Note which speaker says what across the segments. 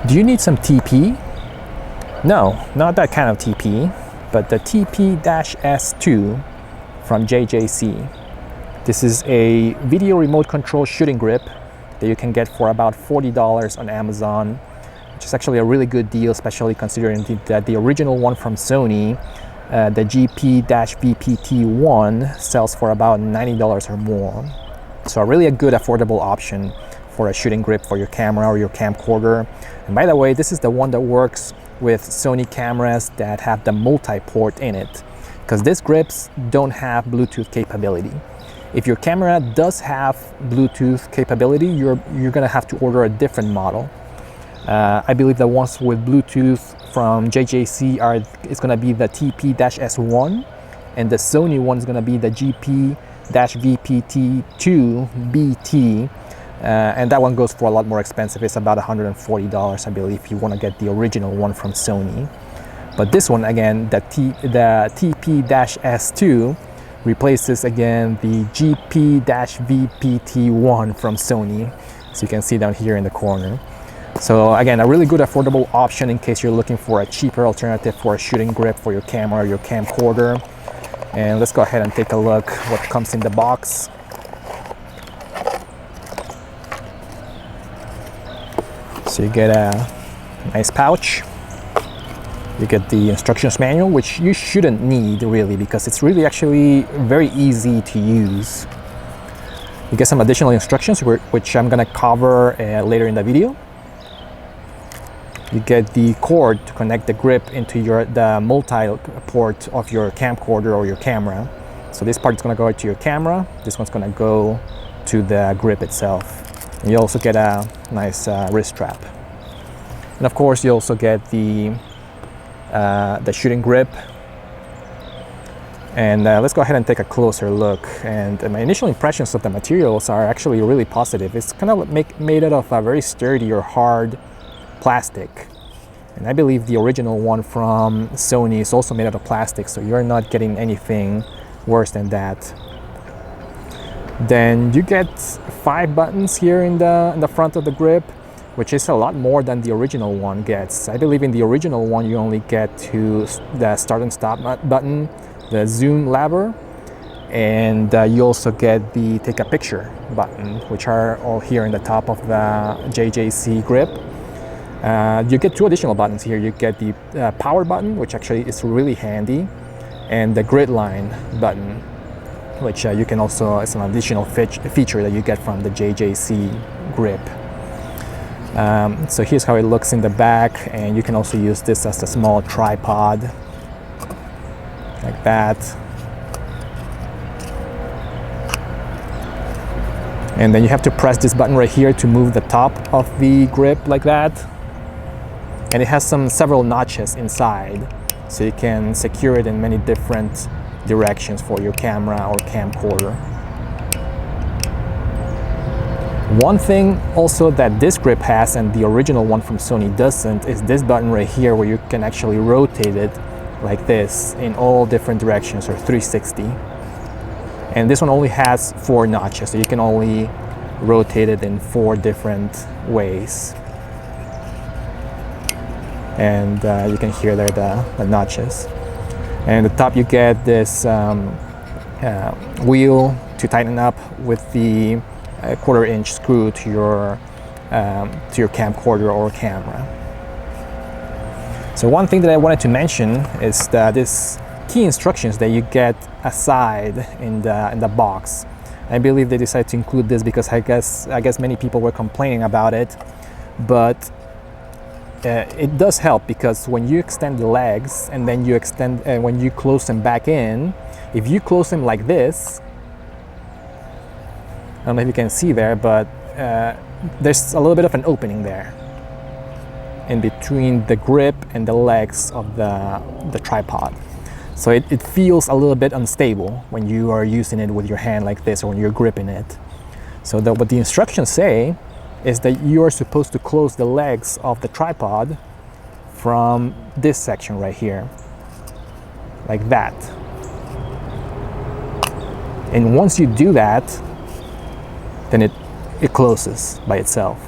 Speaker 1: Do you need some TP? No, not that kind of TP, but the TP-S2 from JJC. This is a video remote control shooting grip that you can get for about $40 on Amazon, which is actually a really good deal, especially considering that the original one from Sony, the GP-VPT1, sells for about $90 or more. So really a good affordable option for a shooting grip for your camera or your camcorder. And by the way, this is the one that works with Sony cameras that have the multi-port in it, because these grips don't have Bluetooth capability. If your camera does have Bluetooth capability, you're gonna have to order a different model. I believe the ones with Bluetooth from JJC is gonna be the TP-S1, and the Sony one is gonna be the GP-VPT2 BT. And that one goes for a lot more expensive. It's about $140, I believe, if you want to get the original one from Sony. But this one, again, the TP-S2 replaces again the GP-VPT1 from Sony, so you can see down here in the corner. So again, a really good affordable option in case you're looking for a cheaper alternative for a shooting grip for your camera or your camcorder. And let's go ahead and take a look what comes in the box. So you get a nice pouch, you get the instructions manual, which you shouldn't need really, because it's really actually very easy to use. You get some additional instructions, which I'm gonna cover later in the video. You get the cord to connect the grip into the multi-port of your camcorder or your camera. So this part is gonna go to your camera, this one's gonna go to the grip itself. And you also get a nice wrist strap. And of course, you also get the shooting grip. And let's go ahead and take a closer look. And my initial impressions of the materials are actually really positive. It's kind of made out of a very sturdy or hard plastic. And I believe the original one from Sony is also made out of plastic, so you're not getting anything worse than that. Then you get 5 buttons here in the front of the grip, which is a lot more than the original one gets. I believe in the original one you only get to the start and stop button, the zoom lever, and you also get the take a picture button, which are all here in the top of the JJC grip. You get 2 additional buttons here. You get the power button, which actually is really handy, and the grid line button, which you can also, it's an additional feature that you get from the JJC grip. So here's how it looks in the back, and you can also use this as a small tripod, like that. And then you have to press this button right here to move the top of the grip like that. And it has several notches inside, so you can secure it in many different directions for your camera or camcorder. One thing also that this grip has and the original one from Sony doesn't is this button right here, where you can actually rotate it like this in all different directions, or 360. And this one only has 4 notches, so you can only rotate it in 4 different ways. And you can hear there the notches. And at the top you get this wheel to tighten up with the 1/4-inch screw to your camcorder or camera. So one thing that I wanted to mention is that this key instructions that you get aside in the box. I believe they decided to include this because I guess many people were complaining about it, but it does help, because when you extend the legs and then when you close them back in, if you close them like this, I don't know if you can see there, but there's a little bit of an opening there in between the grip and the legs of the tripod. So it feels a little bit unstable when you are using it with your hand like this, or when you're gripping it. So what the instructions say is that you are supposed to close the legs of the tripod from this section right here, like that. And once you do that, then it closes by itself.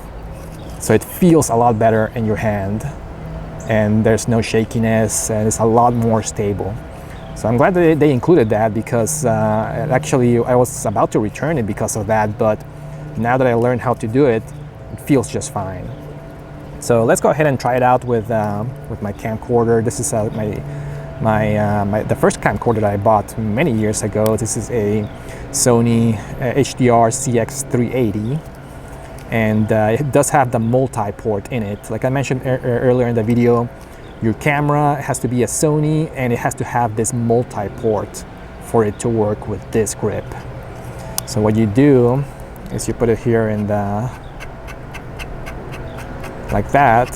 Speaker 1: So it feels a lot better in your hand, and there's no shakiness, and it's a lot more stable. So I'm glad that they included that, because actually I was about to return it because of that, but now that I learned how to do it, it feels just fine. So let's go ahead and try it out with my camcorder. This is the first camcorder that I bought many years ago. This is a Sony HDR CX380, and it does have the multi-port in it. Like I mentioned earlier in the video, your camera has to be a Sony, and it has to have this multi-port for it to work with this grip. So what you do is you put it here in the, like that,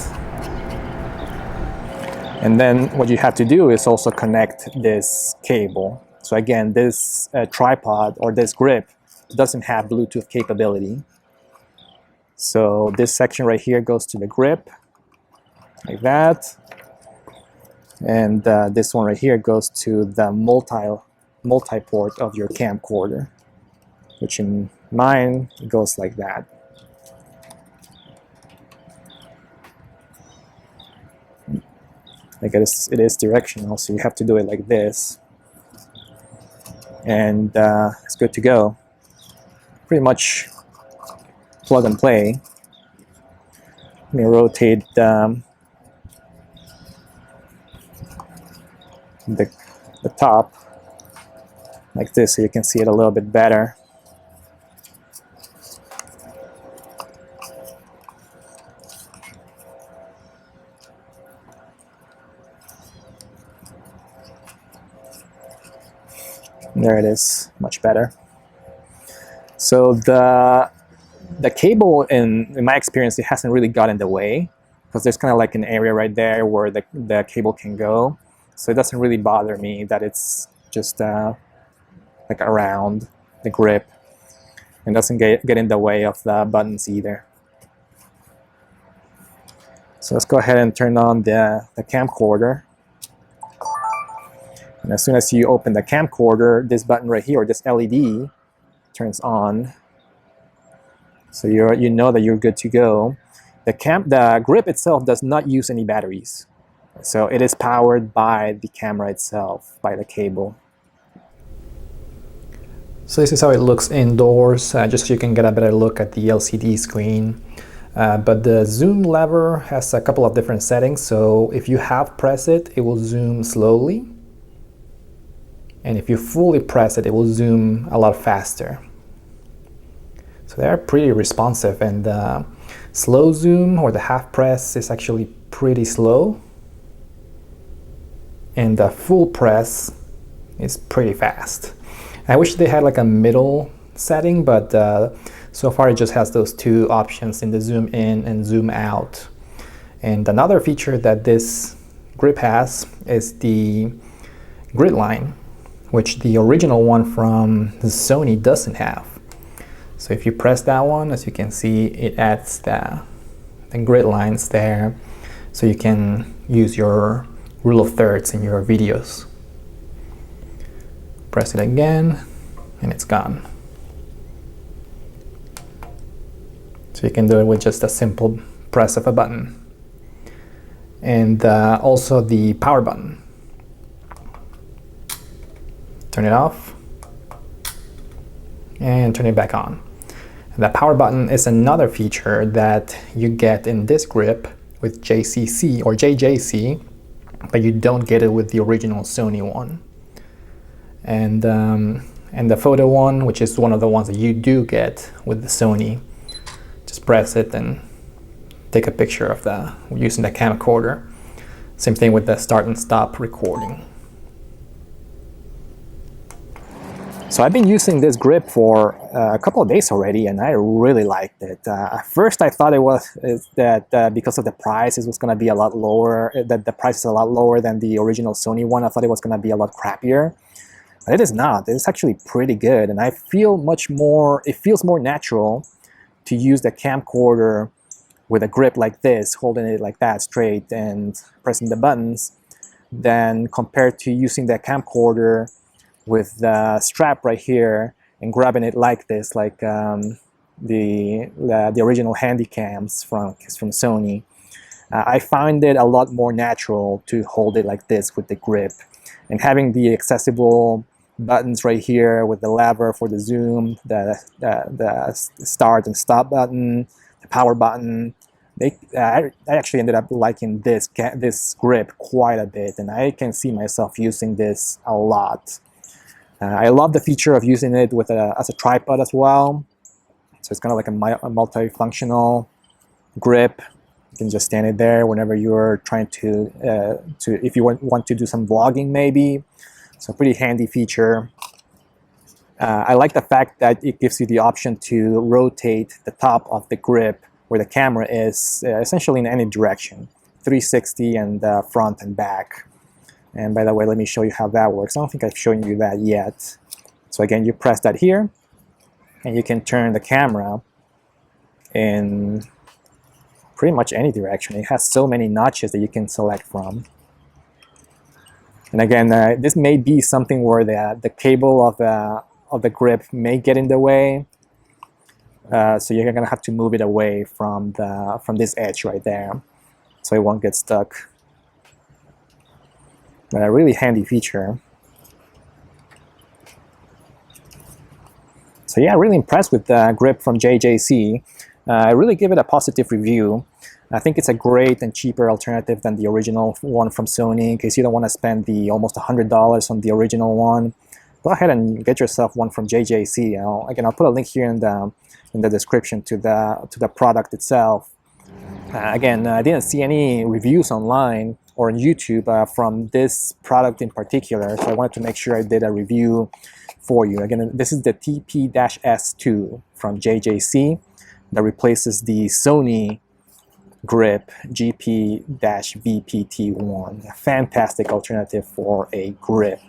Speaker 1: and then what you have to do is also connect this cable. So again, this tripod or this grip doesn't have Bluetooth capability. So this section right here goes to the grip, like that. And this one right here goes to the multi-port of your camcorder, which in mine it goes like that. Like it is directional, so you have to do it like this, and it's good to go. Pretty much plug and play. Let me rotate the top like this so you can see it a little bit better. There it is, much better. So the cable, in my experience, it hasn't really got in the way, because there's kind of like an area right there where the cable can go. So it doesn't really bother me that it's just like around the grip, and doesn't get in the way of the buttons either. So let's go ahead and turn on the camcorder. And as soon as you open the camcorder, this button right here, or this LED, turns on. So you know that you're good to go. The grip itself does not use any batteries. So it is powered by the camera itself, by the cable. So this is how it looks indoors, just so you can get a better look at the LCD screen. But the zoom lever has a couple of different settings. So if you half press it, it will zoom slowly. And if you fully press it, it will zoom a lot faster. So they are pretty responsive, and the slow zoom, or the half press, is actually pretty slow. And the full press is pretty fast. I wish they had like a middle setting, but so far it just has those two options in the zoom in and zoom out. And another feature that this grip has is the grid line, which the original one from the Sony doesn't have. So if you press that one, as you can see, it adds the grid lines there, so you can use your rule of thirds in your videos. Press it again, and it's gone. So you can do it with just a simple press of a button. And also the power button. Turn it off and turn it back on. And the power button is another feature that you get in this grip with JCC or JJC, but you don't get it with the original Sony one. And the photo one, which is one of the ones that you do get with the Sony, just press it and take a picture of using the camcorder. Same thing with the start and stop recording. So I've been using this grip for a couple of days already, and I really liked it. At first I thought it was that because of the price, it was going to be a lot lower, that the price is a lot lower than the original Sony one. I thought it was going to be a lot crappier, but it is not. It's actually pretty good, and I feel it feels more natural to use the camcorder with a grip like this, holding it like that straight and pressing the buttons, than compared to using the camcorder with the strap right here and grabbing it like this, like the original handy cams from Sony. I find it a lot more natural to hold it like this with the grip, and having the accessible buttons right here with the lever for the zoom, the start and stop button, the power button. I actually ended up liking this grip quite a bit, and I can see myself using this a lot. I love the feature of using it with as a tripod as well. So it's kind of like a multifunctional grip. You can just stand it there whenever you're trying to if you want to do some vlogging maybe. So pretty handy feature. I like the fact that it gives you the option to rotate the top of the grip where the camera is essentially in any direction, 360 and front and back. And by the way, let me show you how that works. I don't think I've shown you that yet. So again, you press that here, and you can turn the camera in pretty much any direction. It has so many notches that you can select from. And again, this may be something where the cable of the grip may get in the way. So you're gonna have to move it away from this edge right there, so it won't get stuck. But a really handy feature. So yeah, really impressed with the grip from JJC. I really give it a positive review. I think it's a great and cheaper alternative than the original one from Sony. In case you don't want to spend the almost $100 on the original one, go ahead and get yourself one from JJC. Again, I'll put a link here in the description to the product itself. Again, I didn't see any reviews online or on YouTube from this product in particular, so I wanted to make sure I did a review for you. Again, this is the TP-S2 from JJC that replaces the Sony grip GP-VPT1. A fantastic alternative for a grip.